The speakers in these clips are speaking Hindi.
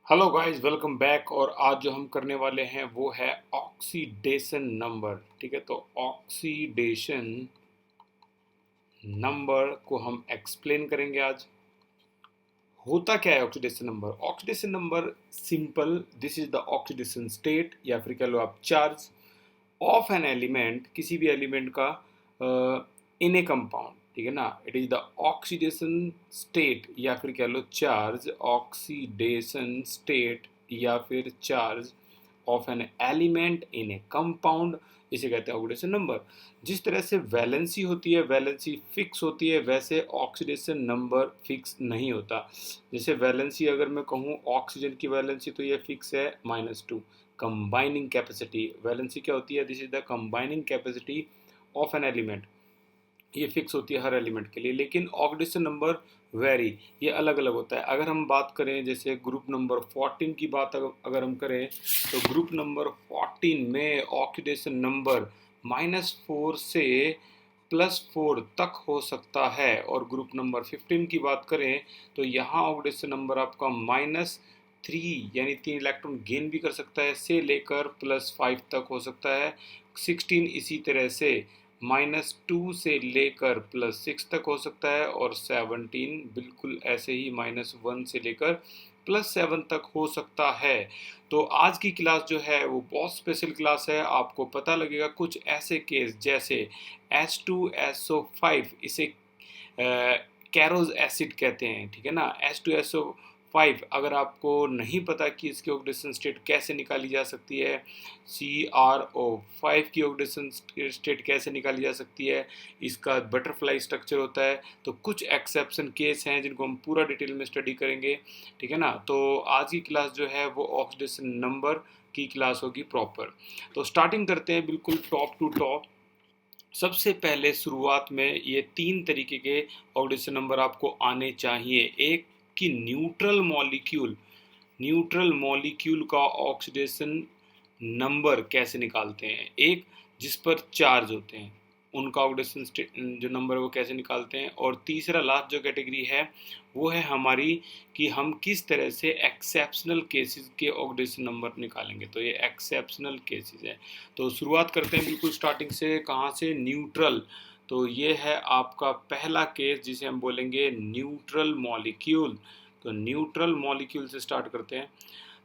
Hello guys, welcome back. और आज जो हम करने वाले हैं वो है ऑक्सीडेशन नंबर। ठीक है, तो ऑक्सीडेशन नंबर को हम एक्सप्लेन करेंगे आज। होता क्या है oxidation number? Oxidation number simple, this is the oxidation state या फिर कह लो आप चार्ज ऑफ एन एलिमेंट, किसी भी एलिमेंट का इन ए कंपाउंड। ठीक है ना, it is the oxidation state या फिर कह लो चार्ज, ऑक्सीडेशन स्टेट या फिर charge of an element in A compound, इसे कहते हैं ऑक्सीडेशन नंबर। जिस तरह से वैलेंसी होती है, वैलेंसी फिक्स होती है, वैसे ऑक्सीडेशन नंबर फिक्स नहीं होता। जैसे वैलेंसी अगर मैं कहूँ ऑक्सीजन की वैलेंसी तो ये फिक्स है -2। कंबाइनिंग कैपेसिटी, वैलेंसी क्या होती है? This is the combining capacity of an element, ये फिक्स होती है हर एलिमेंट के लिए। लेकिन ऑक्सीडेशन नंबर वेरी, ये अलग अलग होता है। अगर हम बात करें जैसे ग्रुप नंबर 14 की बात अगर हम करें, तो ग्रुप नंबर 14 में ऑक्सीडेशन नंबर -4 से +4 तक हो सकता है। और ग्रुप नंबर 15 की बात करें तो यहाँ ऑक्सीडेशन नंबर आपका -3 यानी 3 इलेक्ट्रॉन गेन भी कर सकता है, से लेकर +5 तक हो सकता है। 16 इसी तरह से -2 से लेकर +6 तक हो सकता है। और 17 बिल्कुल ऐसे ही -1 से लेकर +7 तक हो सकता है। तो आज की क्लास जो है वो बहुत स्पेशल क्लास है। आपको पता लगेगा कुछ ऐसे केस जैसे H2SO5, इसे कैरोज एसिड कहते हैं। ठीक है ना, H2SO5, अगर आपको नहीं पता कि इसकी ऑक्सीडेशन स्टेट कैसे निकाली जा सकती है, CrO5 की ऑक्सीडेशन स्टेट कैसे निकाली जा सकती है, इसका बटरफ्लाई स्ट्रक्चर होता है, तो कुछ एक्सेप्शन केस हैं जिनको हम पूरा डिटेल में स्टडी करेंगे। ठीक है ना, तो आज की क्लास जो है वो ऑक्सीडेशन नंबर की क्लास होगी प्रॉपर। तो स्टार्टिंग करते हैं बिल्कुल टॉप टू टॉप। सबसे पहले शुरुआत में ये 3 तरीके के ऑक्सीडेशन नंबर आपको आने चाहिए। एक कि न्यूट्रल मॉलिक्यूल का ऑक्सीडेशन नंबर कैसे निकालते हैं। एक जिस पर चार्ज होते हैं उनका ऑक्सीडेशन जो नंबर है वो कैसे निकालते हैं। और तीसरा लास्ट जो कैटेगरी है वो है हमारी कि हम किस तरह से एक्सेप्शनल केसेस के ऑक्सीडेशन नंबर निकालेंगे। तो ये एक्सेप्शनल केसेस है। तो शुरुआत करते हैं बिल्कुल स्टार्टिंग से। कहाँ से? न्यूट्रल। तो ये है आपका पहला केस जिसे हम बोलेंगे न्यूट्रल मॉलिक्यूल। तो न्यूट्रल मॉलिक्यूल से स्टार्ट करते हैं।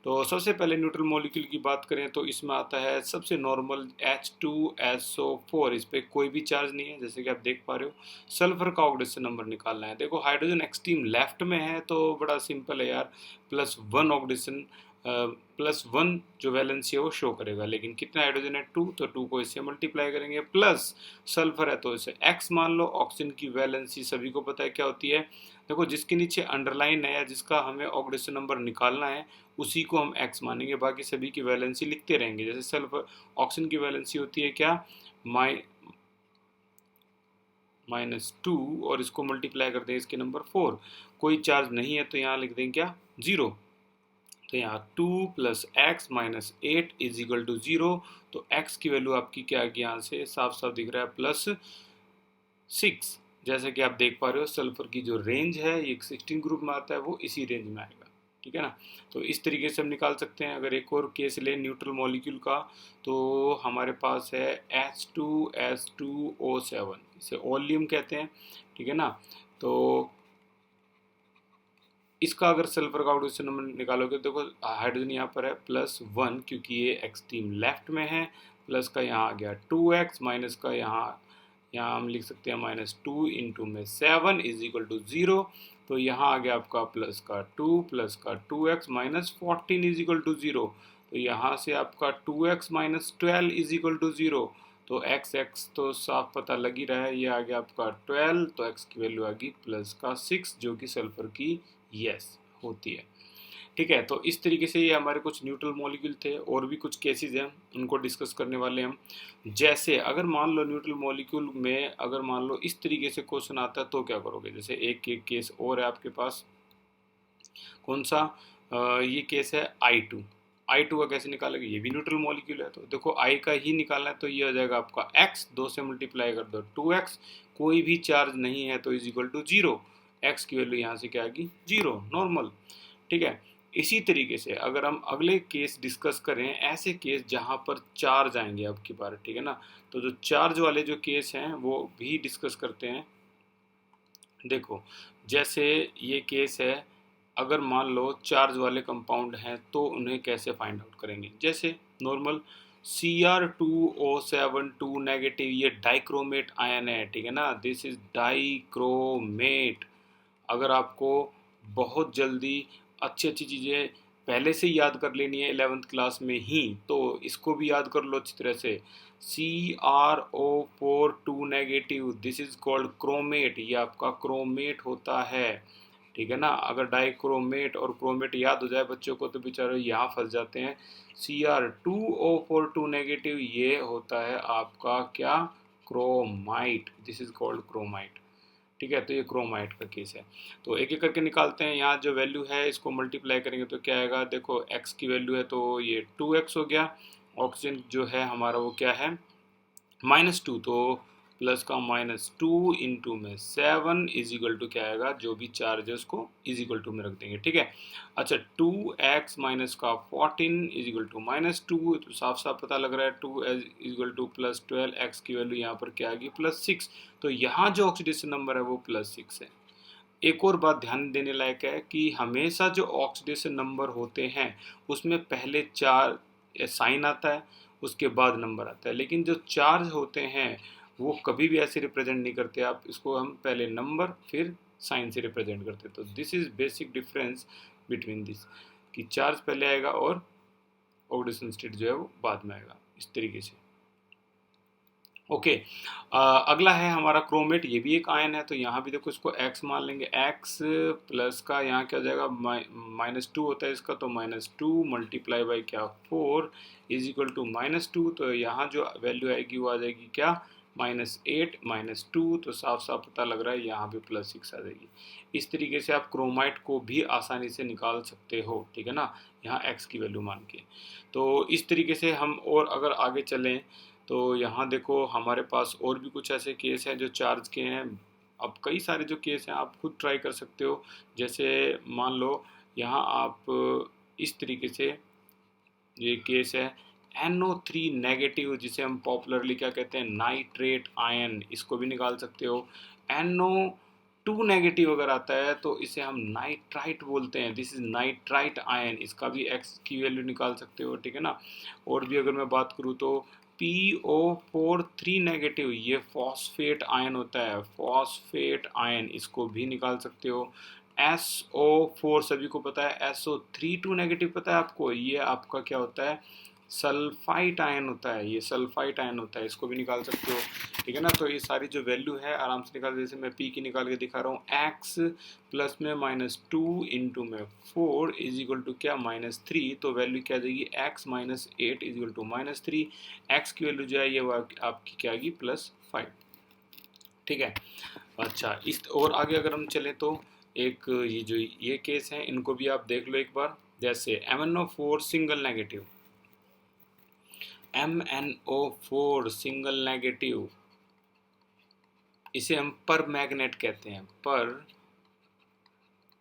तो सबसे पहले न्यूट्रल मॉलिक्यूल की बात करें तो इसमें आता है सबसे नॉर्मल H2SO4। इस पर कोई भी चार्ज नहीं है, जैसे कि आप देख पा रहे हो। सल्फर का ऑक्सीडेशन नंबर निकालना है। देखो हाइड्रोजन एक्सट्रीम लेफ्ट में है तो बड़ा सिंपल है यार, +1 ऑक्सीडेशन, +1 जो वैलेंसी है वो शो करेगा। लेकिन कितना हाइड्रोजन है? 2, तो 2 को इससे मल्टीप्लाई करेंगे। प्लस सल्फर है तो इसे X मान लो। ऑक्सीजन की वैलेंसी सभी को पता है क्या होती है। देखो जिसके नीचे अंडरलाइन है या जिसका हमें ऑक्सीडेशन नंबर निकालना है उसी को हम X मानेंगे, बाकी सभी की वैलेंसी लिखते रहेंगे। जैसे सल्फर ऑक्सीजन की वैलेंसी होती है क्या? -2, और इसको मल्टीप्लाई करते हैं इसके नंबर 4। कोई चार्ज नहीं है तो यहाँ लिख देंगे क्या? 0। तो यहाँ 2 + x - 8 = 0। तो x की वैल्यू आपकी क्या आ गई? यहाँ से साफ साफ दिख रहा है +6। जैसे कि आप देख पा रहे हो सल्फर की जो रेंज है ये 16 ग्रुप में आता है, वो इसी रेंज में आएगा। ठीक है ना, तो इस तरीके से हम निकाल सकते हैं। अगर एक और केस लें न्यूट्रल मॉलिक्यूल का, तो हमारे पास है H2S2O7, इसे ओलियम कहते हैं। ठीक है ना, तो इसका अगर सल्फर का ऑक्सीडेशन नंबर निकालोगे तो देखो हाइड्रोजन यहाँ पर है +1 क्योंकि ये एक्सट्रीम लेफ्ट में है। प्लस का यहाँ आ गया 2x, माइनस का यहाँ यहाँ हम लिख सकते हैं -2 इंटू में 7 = 0। तो यहाँ आ गया आपका प्लस का 2 प्लस का 2x -14 = 0। तो यहाँ से आपका 2x - 12 = 0। तो x तो साफ पता लग ही रहा है, ये आ गया आपका 12। तो x की वैल्यू आ गई +6 जो कि सल्फर की यस होती है। ठीक है, तो इस तरीके से ये हमारे कुछ न्यूट्रल मॉलिक्यूल थे। और भी कुछ केसेस हैं उनको डिस्कस करने वाले हम। जैसे अगर मान लो न्यूट्रल मॉलिक्यूल में अगर मान लो इस तरीके से क्वेश्चन आता है तो क्या करोगे? जैसे एक केस और है आपके पास। कौन सा? ये केस है I2 का कैसे निकालोगे? ये भी न्यूट्रल मॉलिक्यूल है। तो देखो I का ही निकालना है तो ये हो जाएगा आपका x, 2 से मल्टीप्लाई कर दो 2x, कोई भी चार्ज नहीं है तो = 0। x की वैल्यू यहाँ से क्या आएगी? 0 नॉर्मल। ठीक है, इसी तरीके से अगर हम अगले केस डिस्कस करें, ऐसे केस जहाँ पर चार्ज आएंगे अब की बार, ठीक है ना, तो जो चार्ज वाले जो केस हैं वो भी डिस्कस करते हैं। देखो जैसे ये केस है, अगर मान लो चार्ज वाले कंपाउंड हैं तो उन्हें कैसे फाइंड आउट करेंगे। जैसे नॉर्मल Cr2O7 2 नेगेटिव, ये डाइक्रोमेट आयन है, ठीक है ना, दिस इज डाइक्रोमेट। अगर आपको बहुत जल्दी अच्छी अच्छी चीज़ें पहले से याद कर लेनी है 11th क्लास में ही, तो इसको भी याद कर लो अच्छी तरह से। CrO4 2 negative, this is called chromate, ये आपका क्रोमेट होता है, ठीक है ना। अगर डाइक्रोमेट और क्रोमेट याद हो जाए बच्चों को तो बेचारे यहाँ फंस जाते हैं। Cr2O4 2 नेगेटिव, ये होता है आपका क्या, chromite, this is called chromite, ठीक है। तो ये क्रोमाइट का केस है। तो एक एक करके निकालते हैं। यहाँ जो वैल्यू है इसको मल्टीप्लाई करेंगे तो क्या आएगा, देखो x की वैल्यू है तो ये 2x हो गया। ऑक्सीजन जो है हमारा वो क्या है, -2, तो प्लस का -2 इंटू में 7 इज इक्वल टू क्या आएगा, जो भी चार्ज है उसको इज इक्वल टू में रख देंगे, ठीक है। अच्छा 2x माइनस का 14 इज इक्वल टू -2, तो साफ साफ पता लग रहा है 2 इज इक्वल टू +12, x की वैल्यू यहाँ पर क्या आ गई, +6, तो यहाँ जो ऑक्सीडेशन नंबर है वो +6 है। एक और बात ध्यान देने लायक है कि हमेशा जो ऑक्सीडेशन नंबर होते हैं उसमें पहले चार साइन आता है, उसके बाद नंबर आता है, लेकिन जो चार्ज होते हैं वो कभी भी ऐसे रिप्रेजेंट नहीं करते। आप इसको हम पहले नंबर फिर साइन से रिप्रेजेंट करते हैं। तो this is basic difference between this, कि चार्ज पहले आएगा और ऑक्सीडेशन स्टेट जो है वो बाद में आएगा, इस तरीके से। ओके अगला है हमारा क्रोमेट, ये भी एक आयन है, तो यहाँ भी देखो इसको x मान लेंगे। x प्लस का यहाँ क्या हो जाएगा, -2 होता है इसका, तो -2 मल्टीप्लाई बाई क्या 4 इज इक्वल टू -2, तो यहाँ जो वैल्यू आएगी वो आ जाएगी क्या, -8 -2, तो साफ साफ पता लग रहा है यहाँ भी +6 आ जाएगी। इस तरीके से आप क्रोमाइट को भी आसानी से निकाल सकते हो, ठीक है ना, यहाँ x की वैल्यू मान के। तो इस तरीके से हम और अगर आगे चलें तो यहाँ देखो हमारे पास और भी कुछ ऐसे केस हैं जो चार्ज के हैं। अब कई सारे जो केस हैं आप खुद ट्राई कर सकते हो। जैसे मान लो यहाँ आप इस तरीके से ये केस है NO3 नेगेटिव, जिसे हम पॉपुलरली क्या कहते हैं, नाइट्रेट आयन, इसको भी निकाल सकते हो। NO2 नेगेटिव अगर आता है तो इसे हम नाइट्राइट बोलते हैं, दिस इज नाइट्राइट आयन, इसका भी x की वैल्यू निकाल सकते हो, ठीक है ना। और भी अगर मैं बात करूँ तो PO4 3 नेगेटिव, ये फॉस्फेट आयन होता है, फॉस्फेट आयन, इसको भी निकाल सकते हो। SO4 सभी को पता है, SO3 2 नेगेटिव पता है आपको, ये आपका क्या होता है, सल्फाइट आयन होता है, ये सल्फाइट आयन होता है, इसको भी निकाल सकते हो, ठीक है ना। तो ये सारी जो वैल्यू है आराम से निकाल, जैसे मैं P की निकाल के दिखा रहा हूँ। x प्लस में -2 इंटू में 4 इज इक्वल टू क्या, -3, तो वैल्यू क्या आ जाएगी, x -8 is equal to -3, x की वैल्यू जो है ये आपकी क्या आएगी, +5, ठीक है। अच्छा इस और आगे अगर हम चलें तो एक ये जो ये केस है इनको भी आप देख लो एक बार। जैसे MnO4 single negative, MnO4 single negative, इसे हम पर मैग्नेट कहते हैं, पर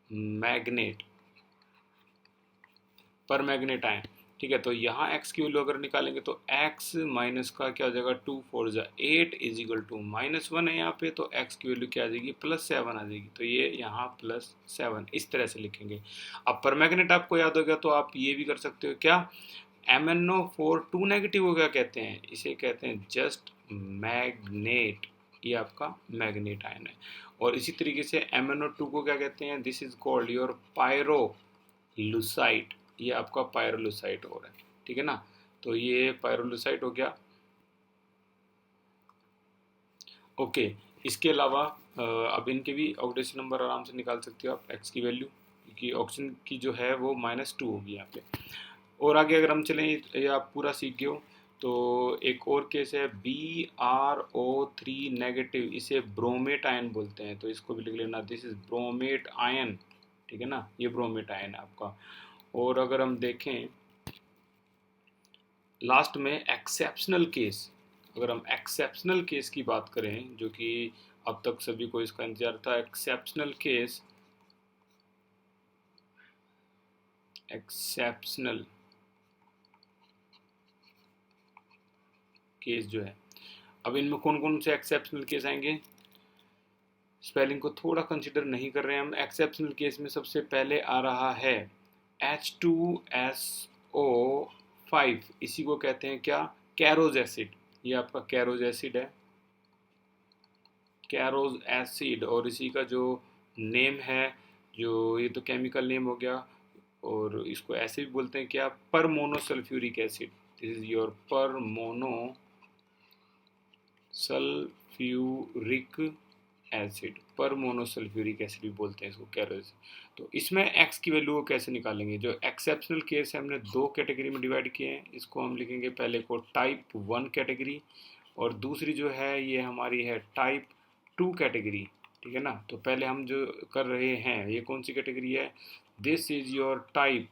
मैग्नेट, पर मैग्नेट आयन, ठीक है। तो यहाँ x की वैल्यू अगर निकालेंगे तो x माइनस का क्या हो जाएगा, 2 4 8 इज इक्वल टू -1 है यहाँ पे, तो x की वैल्यू क्या आ जाएगी, +7 आ जाएगी, तो ये यहाँ +7 इस तरह से लिखेंगे। अब पर मैग्नेट आपको याद हो गया तो आप ये भी कर सकते हो क्या, MnO4 2 नेगेटिव हो गया, कहते हैं इसे कहते हैं जस्ट मैग्नेट, ये आपका मैग्नेट आयन है। और इसी तरीके से MnO2 को क्या कहते हैं, this is called your pyrolusite, ये आपका पायरोलुसाइट हो रहा है, ठीक है ना। तो ये पायरोलुसाइट हो गया। ओके इसके अलावा अब इनके भी ऑक्सीडेशन नंबर आराम से निकाल सकते हो आप, x की वैल्यू, क्योंकि ऑक्सीजन की जो है वो -2 होगी यहाँ पे। और आगे अगर हम चलें, ये आप पूरा सीख गए हो, तो एक और केस है BrO3 नेगेटिव, इसे ब्रोमेट आयन बोलते हैं, तो इसको भी लिख लेना, दिस इज ब्रोमेट आयन, ठीक है ना, ये ब्रोमेट आयन है आपका। और अगर हम देखें लास्ट में एक्सेप्शनल केस, अगर हम एक्सेप्शनल केस की बात करें, जो कि अब तक सभी को इसका इंतजार था, एक्सेप्शनल केस, एक्सेप्शनल केस जो है, अब इनमें कौन कौन से एक्सेप्शनल केस आएंगे, स्पेलिंग को थोड़ा कंसिडर नहीं कर रहे हैं हम। एक्सेप्शनल केस में सबसे पहले आ रहा है H2SO5, इसी को कहते हैं क्या, कैरोज एसिड। ये आपका कैरोज एसिड है, कैरोज एसिड, और इसी का जो नेम है, जो ये तो केमिकल नेम हो गया, और इसको ऐसे भी बोलते हैं क्या, पर monosulfuric acid. This is your पर मोनो सल्फ्यूरिक एसिड, पर मोनोसल्फ्यूरिक एसिड भी बोलते हैं इसको, कैरोज। तो इसमें एक्स की वैल्यू को कैसे निकालेंगे, जो एक्सेप्शनल केस है हमने दो कैटेगरी में डिवाइड किए हैं, इसको हम लिखेंगे पहले को टाइप 1 कैटेगरी, और दूसरी जो है ये हमारी है टाइप 2 कैटेगरी, ठीक है ना। तो पहले हम जो कर रहे हैं, ये कौन सी कैटेगरी है, this is your type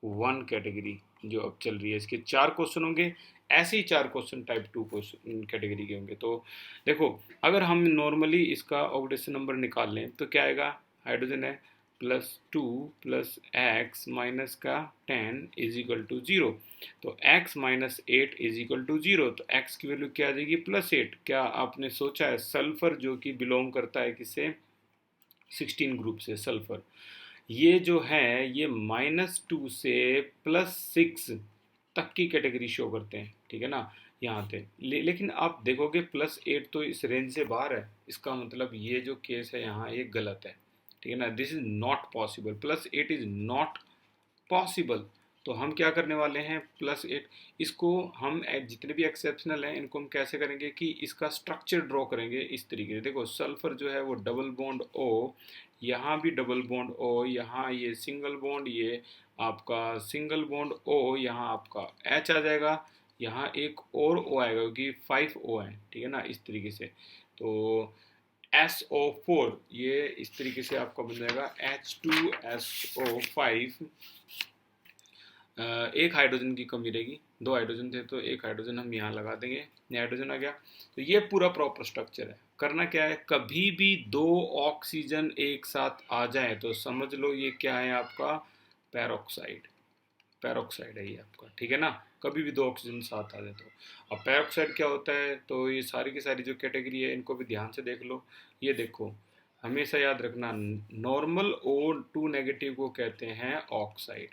1 category जो अब चल रही है। इसके 4 क्वेश्चन होंगे, ऐसे ही 4 क्वेश्चन टाइप 2 क्वेश्चन कैटेगरी के होंगे। तो देखो, अगर हम नॉर्मली इसका ऑक्सीडेशन नंबर निकाल लें तो क्या आएगा, हाइड्रोजन है +2 + x माइनस का 10 इज इक्वल टू 0। तो x minus 8 is equal to 0, तो x की वैल्यू क्या आ जाएगी, +8। क्या आपने सोचा है, सल्फर जो कि बिलोंग करता है किससे, 16 ग्रुप से, सल्फर ये जो है ये -2 से +6 तक की कैटेगरी शो करते हैं, ठीक है ना, यहाँ पे। लेकिन आप देखोगे +8 तो इस रेंज से बाहर है, इसका मतलब ये जो केस है यहाँ ये गलत है, ठीक है ना, this is not possible, +8 is not possible. तो हम क्या करने वाले हैं, +8, इसको हम जितने भी एक्सेप्शनल हैं इनको हम कैसे करेंगे कि इसका स्ट्रक्चर ड्रॉ करेंगे इस तरीके से। देखो सल्फर जो है वो डबल बॉन्ड O, यहाँ भी डबल बॉन्ड O, यहाँ ये सिंगल बॉन्ड, ये आपका सिंगल बॉन्ड O, यहाँ आपका H आ जाएगा, यहाँ एक और O आएगा क्योंकि 5 O है, ठीक है ना, इस तरीके से। तो SO4 ये इस तरीके से आपका बन जाएगा H2SO5। एक हाइड्रोजन की कमी रहेगी, 2 हाइड्रोजन थे तो एक हाइड्रोजन हम यहाँ लगा देंगे, ये हाइड्रोजन आ गया। तो ये पूरा प्रॉपर स्ट्रक्चर है। करना क्या है, कभी भी 2 ऑक्सीजन एक साथ आ जाए तो समझ लो ये क्या है आपका, पैरोक्साइड। पैरोक्साइड है ये आपका, ठीक है ना, कभी भी 2 ऑक्सीजन साथ आ जाए तो। अब पैरोक्साइड क्या होता है, तो ये सारी की सारी जो कैटेगरी है इनको भी ध्यान से देख लो। ये देखो, हमेशा याद रखना, नॉर्मल O2 नेगेटिव को कहते हैं ऑक्साइड।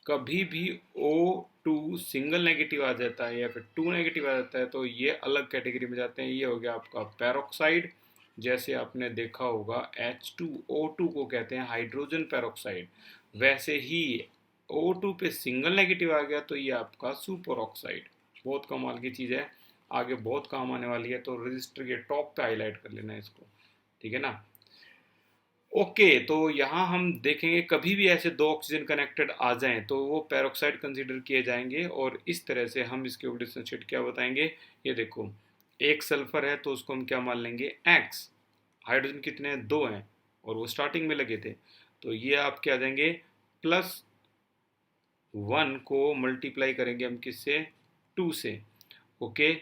कभी भी O2 सिंगल नेगेटिव आ जाता है या फिर 2 नेगेटिव आ जाता है तो ये अलग कैटेगरी में जाते हैं, ये हो गया आपका पैरोक्साइड। जैसे आपने देखा होगा H2O2 को कहते हैं हाइड्रोजन पैरोक्साइड, वैसे ही O2 पे सिंगल नेगेटिव आ गया तो ये आपका सुपर ऑक्साइड। बहुत कमाल की चीज़ है, आगे बहुत काम आने वाली है, तो रजिस्टर के टॉप पे हाईलाइट कर लेना इसको, ठीक है ना। ओके, तो यहाँ हम देखेंगे कभी भी ऐसे 2 ऑक्सीजन कनेक्टेड आ जाएं तो वो पैरोक्साइड कंसीडर किए जाएंगे, और इस तरह से हम इसके ऑक्सीडेशन स्टेट क्या बताएंगे। ये देखो, एक सल्फर है तो उसको हम क्या मान लेंगे, x। हाइड्रोजन कितने हैं, 2 हैं, और वो स्टार्टिंग में लगे थे, तो ये आप क्या देंगे, +1 को मल्टीप्लाई करेंगे हम किससे, 2 से, ओके,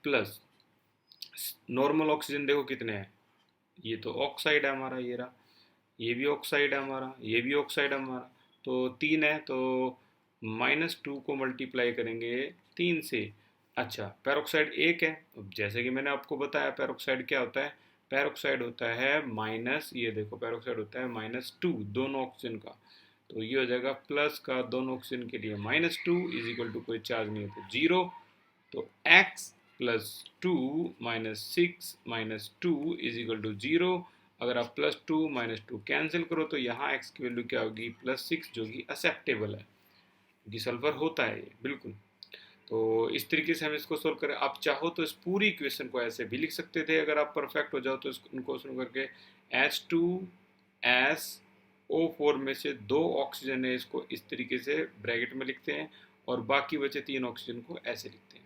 प्लस नॉर्मल ऑक्सीजन देखो कितने हैं, ये तो ऑक्साइड है हमारा, ये रहा, ये भी ऑक्साइड है हमारा, ये भी ऑक्साइड है हमारा, तो 3 है, तो -2 को मल्टीप्लाई करेंगे 3 से। अच्छा, पैरोक्साइड 1 है, अब जैसे कि मैंने आपको बताया पैरोक्साइड क्या होता है, पैरोक्साइड होता है माइनस, ये देखो पैरोक्साइड होता है -2 दोनों ऑक्सीजन का, तो ये हो जाएगा प्लस का दोनों ऑक्सीजन के लिए -2 इज इक्वल टू कोई चार्ज नहीं है तो 0। तो x +2 -6 -2 इज इक्वल टू 0। अगर आप +2 -2 कैंसिल करो तो यहाँ x की वैल्यू क्या होगी, +6, जो कि एक्सेप्टेबल है क्योंकि सल्फर होता है ये, बिल्कुल। तो इस तरीके से हम इसको सोल्व करें। आप चाहो तो इस पूरी इक्वेशन को ऐसे भी लिख सकते थे, अगर आप परफेक्ट हो जाओ तो इनको सोल्व करके H2SO4 में से 2 ऑक्सीजन है, इसको इस तरीके से ब्रैकेट में लिखते हैं, और बाकी बचे 3 ऑक्सीजन को ऐसे लिखते हैं,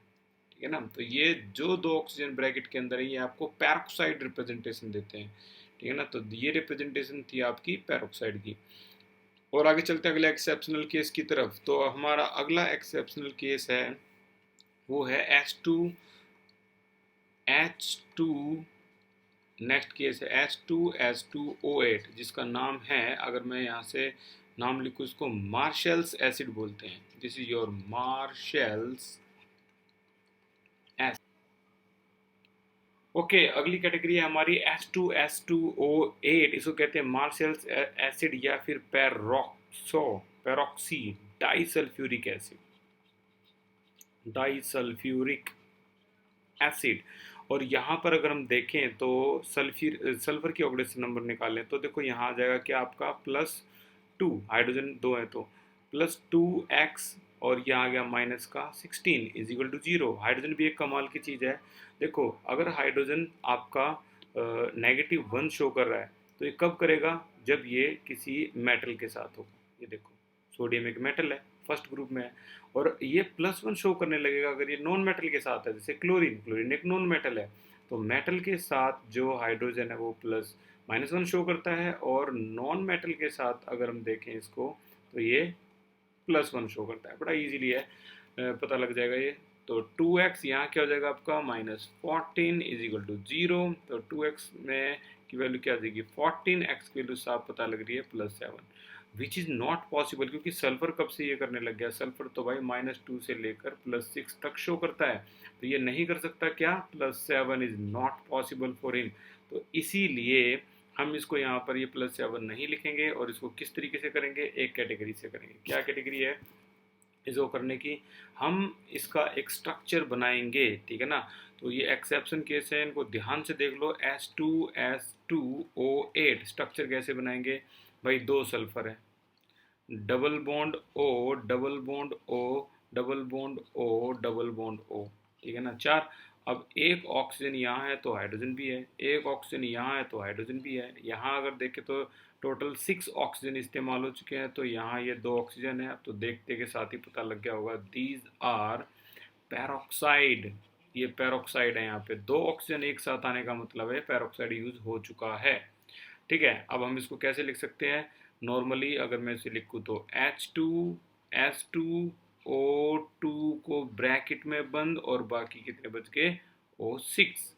ठीक है ना। तो ये जो 2 ऑक्सीजन ब्रैकेट के अंदर है ये आपको पैरोक्साइड रिप्रेजेंटेशन देते हैं, ठीक है ना। तो ये रिप्रेजेंटेशन थी आपकी पैरोक्साइड की। और आगे चलते हैं अगले एक्सेप्शनल केस की तरफ। तो हमारा अगला एक्सेप्शनल केस है, वो है H2, नेक्स्ट केस है H2S2O8, जिसका नाम है, अगर मैं यहाँ से नाम लिखो इसको, मार्शल्स एसिड बोलते हैं। This is your marshals acid. Okay, अगली कैटेगरी है हमारी H2SO8, इसको कहते हैं मार्शल्स एसिड या फिर peroxy disulphuric acid, disulphuric acid. और यहाँ पर अगर हम देखें तो सल्फर की ऑक्सीडेशन नंबर निकालें तो देखो यहाँ आ जाएगा कि आपका +2, हाइड्रोजन 2 है तो +2x, और यहाँ आ गया माइनस का 16 इज इक्वल टू 0। हाइड्रोजन भी एक कमाल की चीज़ है। देखो अगर हाइड्रोजन आपका -1 शो कर रहा है तो ये कब करेगा, जब ये किसी मेटल के साथ होगा। ये देखो सोडियम एक मेटल है, फर्स्ट ग्रुप में है, और ये +1 शो करने लगेगा अगर ये नॉन मेटल के साथ है, जैसे क्लोरीन एक नॉन मेटल है। तो मेटल के साथ जो हाइड्रोजन है वो -1 शो करता है, और नॉन मेटल के साथ अगर हम देखें इसको तो ये +1 शो करता है। बड़ा इजीली है, पता लग जाएगा ये। तो 2x यहाँ क्या हो जाएगा आपका -14 इज इक्वल टू 0। तो 2x में की वैल्यू क्या आ जाएगी 14, x की वैल्यू साफ पता लग रही है +7, विच इज़ नॉट पॉसिबल, क्योंकि सल्फर कब से ये करने लग गया। सल्फर तो भाई -2 से लेकर +6 तक शो करता है, तो ये नहीं कर सकता क्या, +7 is not possible for him. तो इसीलिए हम इसको यहाँ पर ये +7 नहीं लिखेंगे, और इसको किस तरीके से करेंगे, एक कैटेगरी से करेंगे। क्या कैटेगरी है इसको करने की, हम इसका एक स्ट्रक्चर बनाएंगे, ठीक है ना। तो ये एक्सेप्शन केस है, इनको ध्यान से देख लो। H2SO8 स्ट्रक्चर कैसे बनाएंगे भाई, 2 सल्फर है, double bond O, double bond O, double bond O, double bond O, ठीक है ना, 4। अब एक ऑक्सीजन यहाँ है तो हाइड्रोजन भी है, एक ऑक्सीजन यहाँ है तो हाइड्रोजन भी है। यहाँ अगर देखें तो टोटल 6 ऑक्सीजन इस्तेमाल हो चुके हैं, तो यहाँ ये 2 ऑक्सीजन है। अब तो देखते के साथ ही पता लग गया होगा, दीज आर पैरोक्साइड, ये पैरोक्साइड है। यहाँ पे 2 ऑक्सीजन एक साथ आने का मतलब है पैरोक्साइड यूज हो चुका है, ठीक है। अब हम इसको कैसे लिख सकते हैं, नॉर्मली अगर मैं इसे लिखूँ तो H2S2O2 को ब्रैकेट में बंद, और बाकी कितने बच गए O6,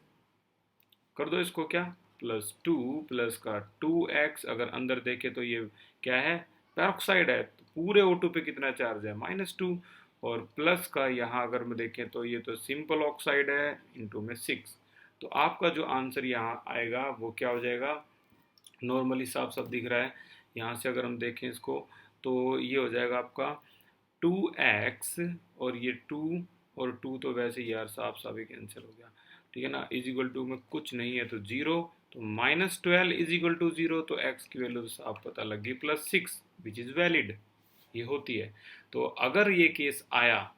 कर दो इसको क्या, +2 प्लस का 2x, अगर अंदर देखे तो ये क्या है, पेरोक्साइड है, तो पूरे O2 पे कितना चार्ज है -2, और प्लस का यहाँ अगर मैं देखें तो ये तो सिंपल ऑक्साइड है, इनटू में 6। तो आपका जो आंसर यहाँ आएगा वो क्या हो जाएगा, नॉर्मली साफ साफ दिख रहा है, यहाँ से अगर हम देखें इसको तो ये हो जाएगा आपका 2x, और ये 2 और 2 तो वैसे ही यार साफ साफ ही कैंसिल हो गया, ठीक है ना। इज इक्वल टू में कुछ नहीं है तो 0, तो -12 इज इक्वल टू 0, तो x की वैल्यू तो साफ पता लग गई +6, विच इज़ वैलिड, ये होती है। तो अगर ये केस आया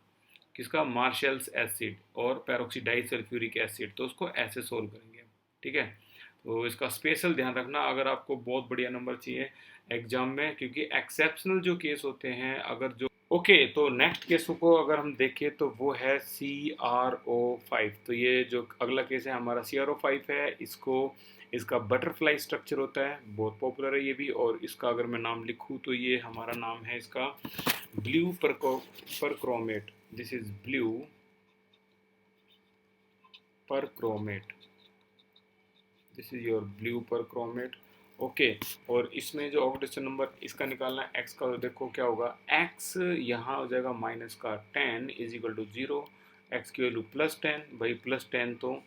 किसका, मार्शल्स एसिड और पेरोक्सीडाइल सल्फ्यूरिक एसिड, तो उसको ऐसे सोल्व करेंगे, ठीक है। तो इसका स्पेशल ध्यान रखना अगर आपको बहुत बढ़िया नंबर चाहिए एग्जाम में, क्योंकि एक्सेप्शनल जो केस होते हैं अगर जो ओके तो नेक्स्ट केस को अगर हम देखें तो वो है CrO5। तो ये जो अगला केस है हमारा CrO5 है, इसका बटरफ्लाई स्ट्रक्चर होता है, बहुत पॉपुलर है ये भी। और इसका अगर मैं नाम लिखूँ तो ये हमारा नाम है इसका blue perchromate, this is blue perchromate, this is your blue perchromate, okay. और इसमें जो ऑक्सीडेशन नंबर इसका निकालना है एक्स का, तो देखो क्या होगा, एक्स यहाँ हो जाएगा -10 इज इक्वल टू 0, एक्स की वैल्यू +10, भाई +10 तो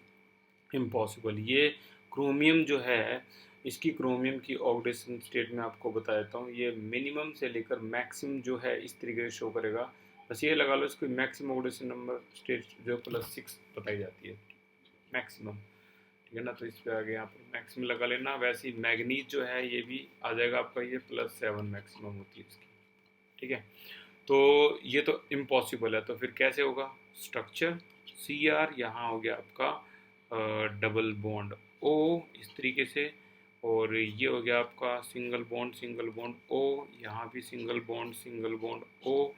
इम्पॉसिबल। ये क्रोमियम जो है, इसकी क्रोमियम की ऑक्सीडेशन स्टेट में आपको बता देता हूँ, ये मिनिमम से लेकर मैक्सिमम जो है इस तरीके से शो करेगा। बस ये लगा लो इसको, मैक्सिमम ऑक्सीडेशन नंबर स्टेट जो +6 बताई जाती है, मैक्सिमम, ठीक है ना। तो इस पे आगे यहाँ पर मैक्सिमम लगा लेना। वैसे ही मैग्नीज जो है ये भी आ जाएगा आपका, ये +7 मैक्सिमम होती है इसकी, ठीक है। तो ये तो इम्पॉसिबल है, तो फिर कैसे होगा स्ट्रक्चर, Cr यहाँ हो गया आपका डबल बॉन्ड O इस तरीके से, और ये हो गया आपका सिंगल बॉन्ड O, यहाँ भी सिंगल बॉन्ड O,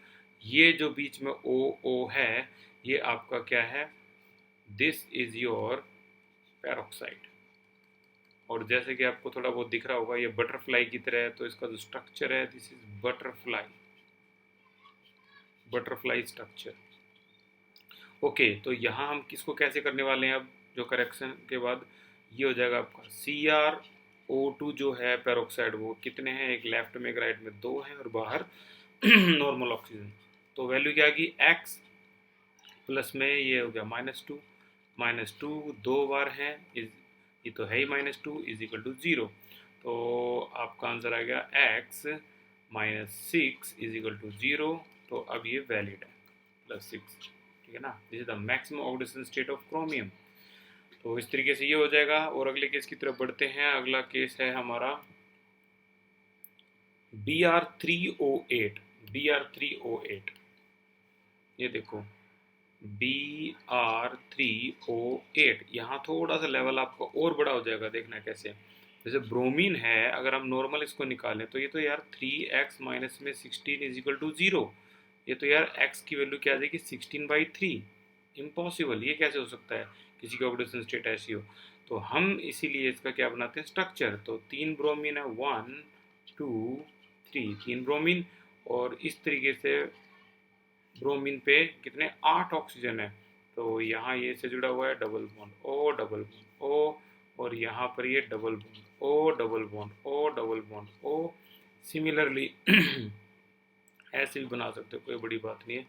ये जो बीच में O है ये आपका क्या है, दिस इज योर पेरोक्साइड। और जैसे कि आपको थोड़ा बहुत दिख रहा होगा ये बटरफ्लाई की तरह है, तो इसका जो स्ट्रक्चर है this is butterfly structure, okay. तो यहाँ हम किसको कैसे करने वाले हैं अब, जो करेक्शन के बाद ये हो जाएगा आपका O2 जो है पेरोक्साइड वो कितने हैं, एक लेफ्ट में एक राइट में 2 हैं और बाहर नॉर्मल ऑक्सीजन। तो वैल्यू क्या आएगी, x प्लस में ये हो गया -2 दो बार है ये तो है ही -2 इज इक्वल टू 0। तो आपका आंसर आ गया x -6 इज इक्वल टू 0। तो अब ये वैलिड है +6, ठीक है ना। This is the maximum oxidation state of chromium. तो इस तरीके से ये हो जाएगा। और अगले केस की तरफ बढ़ते हैं। अगला केस है हमारा Br3O8। Br3O8 ये देखो Br3O8, यहाँ थोड़ा सा लेवल आपका और बड़ा हो जाएगा, देखना कैसे। जैसे ब्रोमीन है, अगर हम नॉर्मल इसको निकालें तो ये तो यार 3x माइनस में 16 इज इक्वल टू 0। ये तो यार x की वैल्यू क्या आ जाएगी 16/3। इम्पॉसिबल, ये कैसे हो सकता है किसी की ऑक्सीडेशन स्टेट ऐसी हो। तो हम इसीलिए इसका क्या बनाते हैं स्ट्रक्चर। तो 3 ब्रोमीन है, 1 2 3, 3 ब्रोमीन। और इस तरीके से ब्रोमीन पे कितने 8 ऑक्सीजन है। तो यहाँ ये से जुड़ा हुआ है double bond O double bond O, और यहाँ पर ये double bond O double bond O double bond O. Similarly ऐसे भी बना सकते हो, कोई बड़ी बात नहीं है,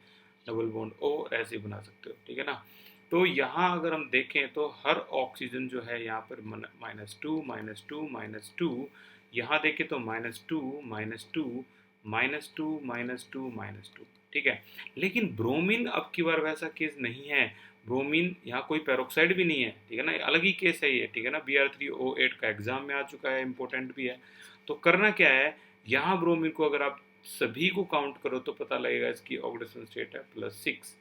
डबल बॉन्ड ओ ऐसे भी बना सकते हो, ठीक है ना। तो यहाँ अगर हम देखें तो हर ऑक्सीजन जो है यहाँ पर -2 -2 -2, यहाँ देखें तो -2 -2 -2 -2 -2, ठीक है। लेकिन ब्रोमीन अब की बार वैसा केस नहीं है। ब्रोमीन यहाँ कोई पेरोक्साइड भी नहीं है, ठीक है ना, अलग ही केस है ये, ठीक है ना। Br3O8 का एग्जाम में आ चुका है, इंपॉर्टेंट भी है। तो करना क्या है, यहाँ ब्रोमीन को अगर आप सभी को काउंट करो तो पता लगेगा इसकी ऑक्सीडेशन स्टेट है +6।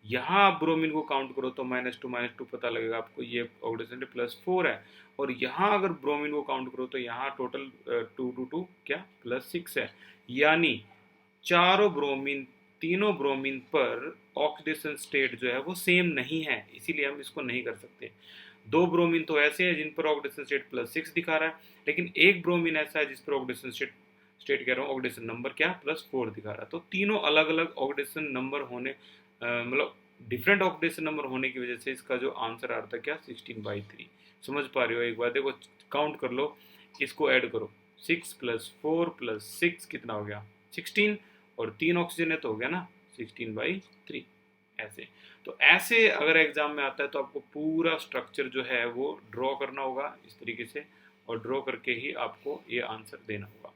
यहाँ आप ब्रोमीन को काउंट करो तो -2 पता लगेगा आपको, ये ऑक्सीडेशन +4 है। और यहाँ अगर ब्रोमीन को काउंट करो तो यहाँ टोटल 2 क्या +6 है। यानी चारों ब्रोमीन, तीनों ब्रोमीन पर ऑक्सीडेशन स्टेट जो है वो सेम नहीं है, इसीलिए हम इसको नहीं कर सकते। दो ब्रोमीन तो ऐसे हैं जिन पर ऑक्सीडेशन स्टेट +6 दिखा रहा है, लेकिन एक ब्रोमीन ऐसा है जिस पर ऑक्सीडेशन स्टेट कह रहा हूँ, ऑक्सीडेशन नंबर क्या +4 दिखा रहा है। तो तीनों अलग अलग ऑक्सीडेशन नंबर होने मतलब डिफरेंट ऑक्सीडेशन नंबर होने की वजह से इसका जो आंसर आ रहा था क्या 16/3। समझ पा रहे हो, एक बार देखो काउंट कर लो, इसको ऐड करो, 6 + 4 + 6 कितना हो गया 16, और 3 ऑक्सीजन है तो हो गया ना 16/3 ऐसे। तो ऐसे अगर एग्जाम में आता है तो आपको पूरा स्ट्रक्चर जो है वो ड्रॉ करना होगा इस तरीके से, और ड्रॉ करके ही आपको ये आंसर देना होगा,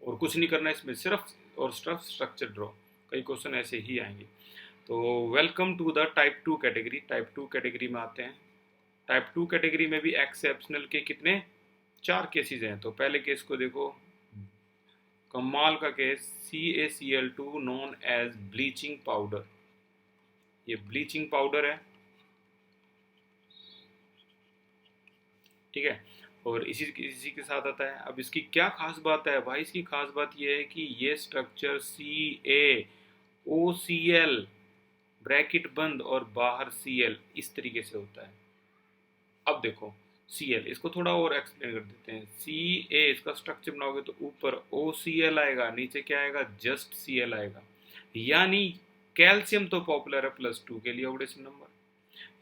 और कुछ नहीं करना इसमें, सिर्फ और सिर्फ स्ट्रक्चर ड्रॉ। कई क्वेश्चन ऐसे ही आएंगे। तो welcome to the type 2 category. Type 2 category में आते हैं। टाइप 2 कैटेगरी में भी एक्सेप्शनल के कितने 4 केसेस हैं। तो पहले केस को देखो, कमाल का case, CaCl2 known as bleaching powder. ये ब्लीचिंग पाउडर है, ठीक है, और इसी के साथ आता है। अब इसकी क्या खास बात है भाई, इसकी खास बात ये है कि ये स्ट्रक्चर CaOCl ब्रैकेट बंद और बाहर Cl इस तरीके से होता है। अब देखो Cl, इसको थोड़ा और एक्सप्लेन कर देते हैं। Ca इसका स्ट्रक्चर बनाओगे तो ऊपर OCl आएगा, नीचे क्या आएगा जस्ट Cl आएगा। यानी कैल्शियम तो पॉपुलर है +2 के लिए ऑक्सीडेशन नंबर,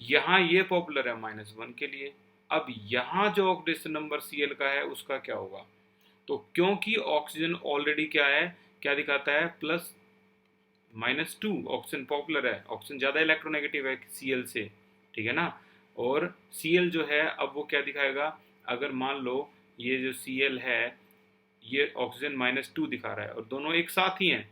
यहाँ ये पॉपुलर है -1 के लिए। अब यहाँ जो ऑक्सीडेशन नंबर Cl का है उसका क्या होगा। तो क्योंकि ऑक्सीजन ऑलरेडी क्या है, क्या दिखाता है +2, ऑक्सीजन पॉपुलर है, ऑक्सीजन ज़्यादा इलेक्ट्रोनेगेटिव है Cl से, ठीक है ना। और Cl जो है अब वो क्या दिखाएगा, अगर मान लो ये जो Cl है ये ऑक्सीजन -2 दिखा रहा है और दोनों एक साथ ही हैं,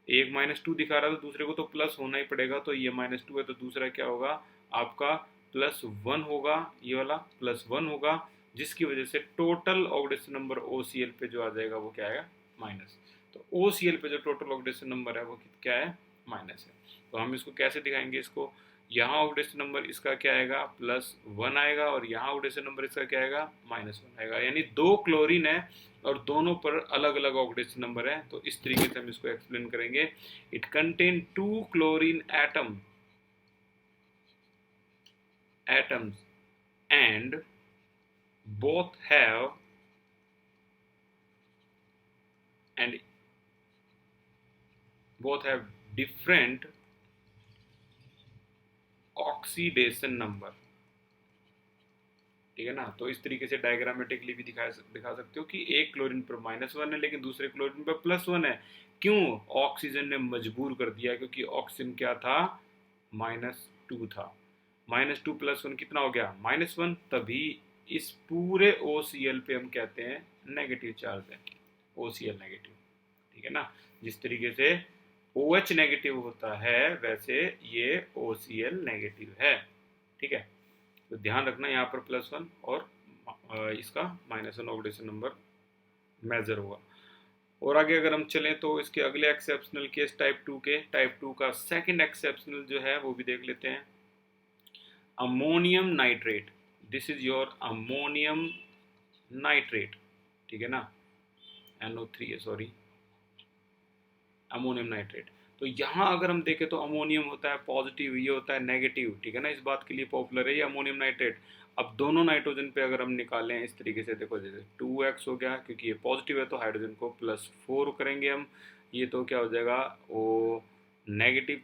एक -2 दिखा रहा है तो दूसरे को तो प्लस होना ही पड़ेगा। तो ये -2 है तो दूसरा क्या होगा आपका +1 होगा, ये वाला +1 होगा, जिसकी वजह से टोटल ऑक्सीडेशन नंबर OCl पे जो आ जाएगा वो क्या आएगा माइनस। तो OCl पे जो टोटल ऑक्सीडेशन नंबर है वो क्या है माइनस है। तो हम इसको कैसे दिखाएंगे, इसको यहाँ ऑक्सीडेशन नंबर इसका क्या आएगा +1 आएगा, और यहाँ ऑक्सीडेशन नंबर इसका क्या आएगा -1 आएगा। यानी 2 क्लोरीन है और दोनों पर अलग अलग ऑक्सीडेशन नंबर है। तो इस तरीके से हम इसको एक्सप्लेन करेंगे। It contain 2 chlorine atoms and both have and both have different oxidation number, ठीक है ना। तो इस तरीके से डायग्रामेटिकली भी दिखा सकते हो कि एक क्लोरीन पर -1 है लेकिन दूसरे क्लोरीन पर +1 है। क्यों? ऑक्सीजन ने मजबूर कर दिया, क्योंकि ऑक्सीजन क्या था, -2 था। -2 +1 कितना हो गया, -1। तभी इस पूरे OCl पे हम कहते हैं नेगेटिव चार्ज है, OCl नेगेटिव। ठीक है ना। जिस तरीके से OH नेगेटिव होता है वैसे ये OCl नेगेटिव है। ठीक है। तो ध्यान रखना यहाँ पर +1 और इसका -1 ऑक्सीडेशन नंबर मेजर होगा। और आगे अगर हम चलें तो इसके अगले एक्सेप्शनल केस टाइप 2 का सेकंड एक्सेप्शनल जो है वो भी देख लेते हैं। Ammonium nitrate, this is your ammonium nitrate. ठीक है ना, NO3 है, सॉरी, अमोनियम नाइट्रेट। तो यहाँ अगर हम देखें तो अमोनियम होता है पॉजिटिव, ये होता है नेगेटिव। ठीक है ना, इस बात के लिए पॉपुलर है ये अमोनियम नाइट्रेट। अब दोनों नाइट्रोजन पे अगर हम निकालें इस तरीके से, देखो जैसे 2x हो गया, क्योंकि ये पॉजिटिव है तो हाइड्रोजन को +4 करेंगे हम। ये तो क्या हो जाएगा, ओ नेगेटिव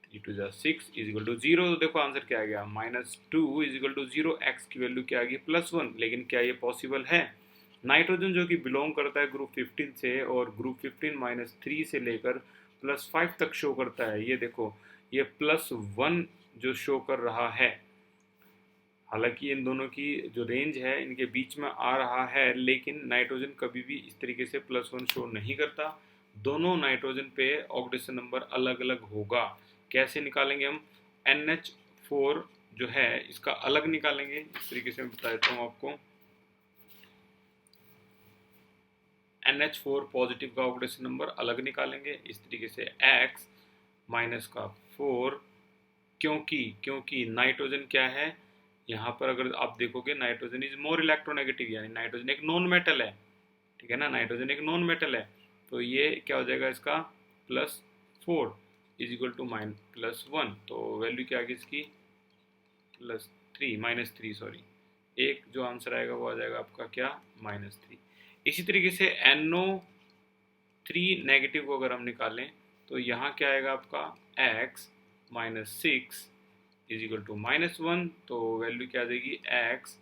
3 × 6 = 0। तो देखो आंसर क्या आ गया, -2 = 0। x की वैल्यू क्या आ गई, +1। लेकिन क्या ये पॉसिबल है? नाइट्रोजन जो कि बिलोंग करता है ग्रुप 15 से, और ग्रुप 15 -3 से लेकर +5 तक शो करता है। ये देखो ये +1 जो शो कर रहा है, हालांकि इन दोनों की जो रेंज है इनके बीच में आ रहा है, लेकिन नाइट्रोजन कभी भी इस तरीके से +1 शो नहीं करता। दोनों नाइट्रोजन पे ऑक्सीडेशन नंबर अलग अलग होगा। कैसे निकालेंगे हम, NH4 जो है इसका अलग निकालेंगे। इस तरीके से मैं बता देता हूँ आपको। NH4 पॉजिटिव का ऑक्सीडेशन नंबर अलग निकालेंगे इस तरीके से, X -4, क्योंकि नाइट्रोजन क्या है, यहाँ पर अगर आप देखोगे नाइट्रोजन इज मोर इलेक्ट्रोनेगेटिव, यानी नाइट्रोजन एक नॉन मेटल है। ठीक है ना, नाइट्रोजन एक नॉन मेटल है। तो ये क्या हो जाएगा इसका, +4 = -1। तो वैल्यू क्या आ गई इसकी, -3 सॉरी। एक जो आंसर आएगा वो आ जाएगा आपका क्या, -3। इसी तरीके से NO3 नेगेटिव को अगर हम निकालें तो यहाँ क्या आएगा आपका, X -6 = -1। तो वैल्यू क्या आ जाएगी, X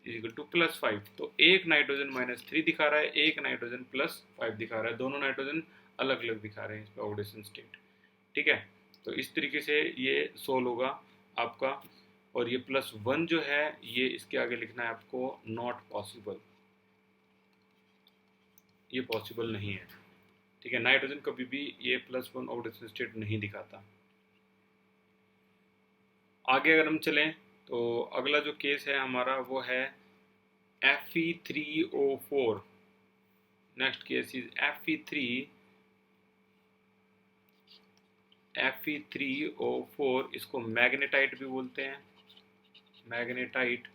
+5। तो एक नाइट्रोजन -3 दिखा रहा है, एक नाइट्रोजन +5 दिखा रहा है। दोनों नाइट्रोजन अलग अलग दिखा रहे हैं इस पर ऑक्सीडेशन स्टेट। ठीक है। तो इस तरीके से ये सोल्व होगा आपका। और ये +1 जो है ये इसके आगे लिखना है आपको नॉट पॉसिबल, ये पॉसिबल नहीं है। ठीक है, नाइट्रोजन कभी भी ये +1 ऑक्सीडेशन स्टेट नहीं दिखाता। आगे अगर हम चलें तो अगला जो केस है हमारा वो है Fe3O4। Next case is Fe3O4। इसको मैग्नेटाइट भी बोलते हैं, मैग्नेटाइट,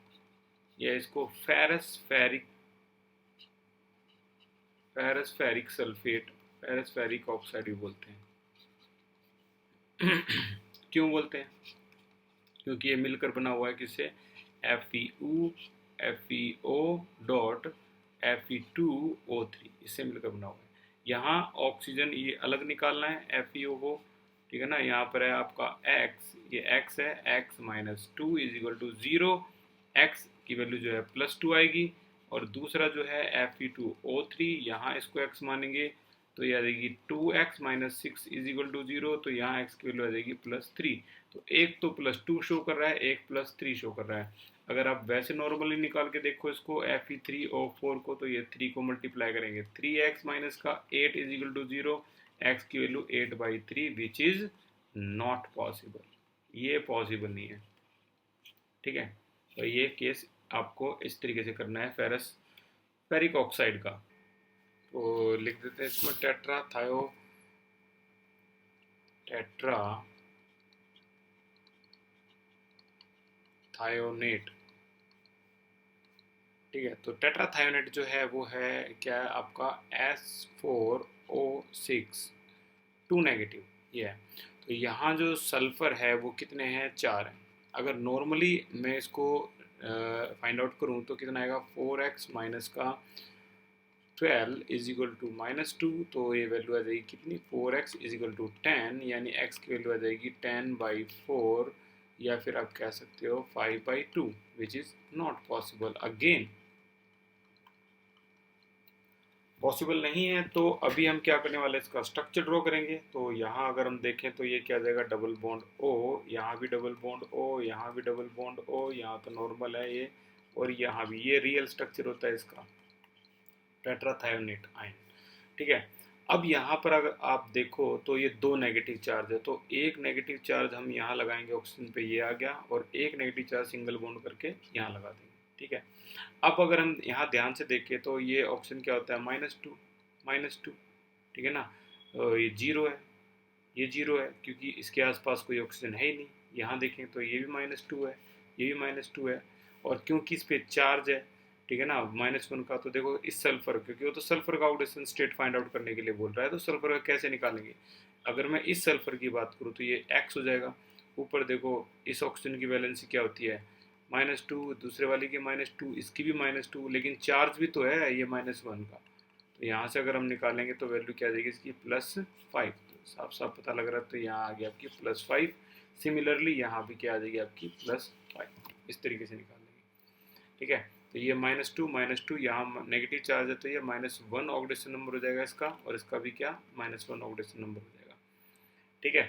या इसको ferrous ferric sulphate, ferrous ferric oxide भी बोलते हैं। क्यों बोलते हैं, क्योंकि ये मिलकर बना हुआ है किससे, FeO डॉट Fe2O3, इससे मिलकर बना हुआ है। यहाँ ऑक्सीजन ये अलग निकालना है FeO को। ठीक है ना, यहाँ पर है आपका X, ये X है, X -2 = 0। X की वैल्यू जो है +2 आएगी। और दूसरा जो है Fe2O3, यहाँ इसको X मानेंगे तो ये आ जाएगी 2x -6 = 0। तो यहाँ x की वैल्यू आ जाएगी +3। तो एक तो +2 शो कर रहा है, एक +3 शो कर रहा है। अगर आप वैसे नॉर्मली निकाल के देखो इसको Fe3O4 को, तो ये 3 को मल्टीप्लाई करेंगे, 3x -8 = 0। x की value 8/3 which is not possible, ये पॉसिबल नहीं है। ठीक है। तो ये केस आपको इस तरीके से करना है फेरस फेरिक ऑक्साइड का। तो लिख देते हैं इसमें टेट्राथायोनेट। ठीक है, तो टेट्राथायोनेट जो है वो है क्या है आपका, S4O6 2 नेगेटिव, ये है। तो यहाँ जो सल्फर है वो कितने हैं, 4 हैं। अगर नॉर्मली मैं इसको फाइंड आउट करूँ तो कितना आएगा, 4x -12 = -2। तो ये वैल्यू आ जाएगी कितनी, 4x = 10, यानी x की वैल्यू आ जाएगी 10/4 या फिर आप कह सकते हो 5/2 which is not possible. Again possible नहीं है, तो अभी हम क्या करने वाले हैं, इसका स्ट्रक्चर ड्रॉ करेंगे। तो यहाँ अगर हम देखें तो ये क्या आ जाएगा, डबल बॉन्ड ओ, यहाँ भी डबल बॉन्ड ओ, यहाँ भी डबल बॉन्ड ओ, यहाँ तो नॉर्मल है ये, और यहाँ भी ये रियल स्ट्रक्चर होता है इसका, टेट्राथायोनेट आयन। ठीक है। अब यहाँ पर अगर आप देखो तो ये दो नेगेटिव चार्ज है, तो एक नेगेटिव चार्ज हम यहाँ लगाएंगे ऑक्सीजन पे, ये आ गया, और एक नेगेटिव चार्ज सिंगल बॉन्ड करके यहाँ लगा देंगे। ठीक है। अब अगर हम यहाँ ध्यान से देखें तो ये ऑप्शन क्या होता है, -2 -2। ठीक है ना। ये जीरो है, ये जीरो है क्योंकि इसके आसपास कोई ऑक्सीजन है ही नहीं। यहाँ देखें तो ये भी -2 है, ये भी -2 है, और क्योंकि इस पे चार्ज है, ठीक है ना, -1 का, तो देखो इस सल्फर, क्योंकि वो तो सल्फर का ऑक्सीडेशन स्टेट फाइंड आउट करने के लिए बोल रहा है, तो सल्फर का कैसे निकालेंगे। अगर मैं इस सल्फर की बात करूँ तो ये X हो जाएगा। ऊपर देखो इस ऑक्सीजन की वैलेंसी क्या होती है, -2, दूसरे वाली की -2, इसकी भी -2, लेकिन चार्ज भी तो है ये -1 का। तो यहाँ से अगर हम निकालेंगे तो वैल्यू क्या आ जाएगी इसकी, +5। तो साफ साफ पता लग रहा है, तो यहाँ आ गया आपकी +5। सिमिलरली यहाँ भी क्या आ जाएगी आपकी +5। इस तरीके से निकाल लेंगे। ठीक है। तो ये -2 यहाँ नेगेटिव चार्ज है, तो ये -1 ऑक्सीडेशन नंबर हो जाएगा इसका, और इसका भी क्या, -1 ऑक्सीडेशन नंबर हो जाएगा। ठीक है।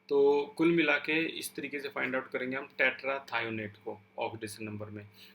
तो कुल मिला के इस तरीके से फाइंड आउट करेंगे हम टेट्राथायोनेट को ऑक्सीडेशन नंबर में।